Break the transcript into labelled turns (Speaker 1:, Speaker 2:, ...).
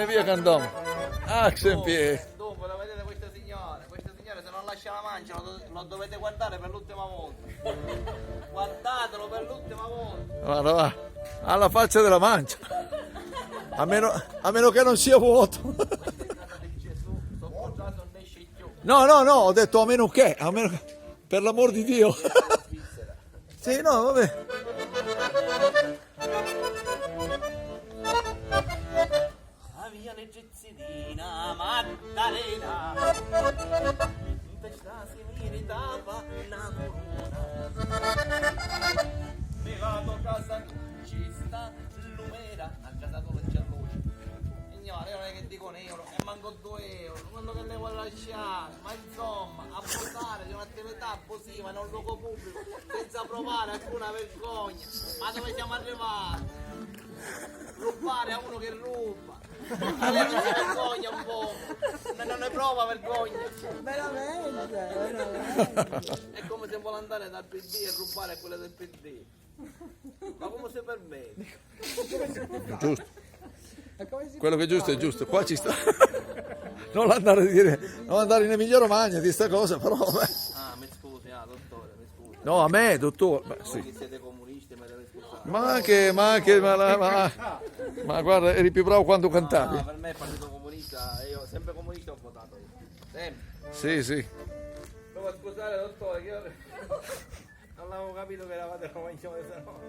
Speaker 1: E via che andiamo. Ah, sempre.
Speaker 2: Dunque, lo vedete questa signora se non lascia la mancia lo dovete guardare per l'ultima volta. Guardatelo per l'ultima volta.
Speaker 1: Guarda, va. Alla faccia della mancia. A meno che non sia vuoto.
Speaker 2: Gesù, sto portato non esce più.
Speaker 1: No, no, no, ho detto a meno che, per l'amor di Dio.
Speaker 2: Svizzera.
Speaker 1: Sì, no, vabbè.
Speaker 2: La mia leggezzina Maddalena questa si meritava una corona. Bevato casa ci sta l'umera a casa tua non c'è luce. Signore, io non è che dico un euro e manco 2 euro, quello che lei vuole lasciare, ma insomma, abusare di un'attività abusiva in un luogo pubblico senza provare alcuna vergogna. Ma dove siamo arrivati? Rubare a uno che ruba. Ma lei non si vergogna un po', non ne prova vergogna.
Speaker 3: Veramente.
Speaker 2: È come se vuole andare dal PD e rubare a quelle del PD. Ma come si permette?
Speaker 1: Giusto.
Speaker 3: E come si
Speaker 1: Quello che è giusto. Qua ci sta. Non andare a dire, non andare in Emilia Romagna di sta cosa, però vabbè.
Speaker 2: Ah, mi scusi, dottore, mi scusi.
Speaker 1: No, a me, dottore. Beh,
Speaker 2: Voi
Speaker 1: sì.
Speaker 2: che siete comunisti mi deve scusare.
Speaker 1: Ma guarda, eri più bravo quando cantavi.
Speaker 2: No, per me è partito comunista, io sempre comunista ho votato io. Sempre.
Speaker 1: Sì, sì.
Speaker 2: Devo scusare dottore che io non avevo capito che eravate romagnoli, se no.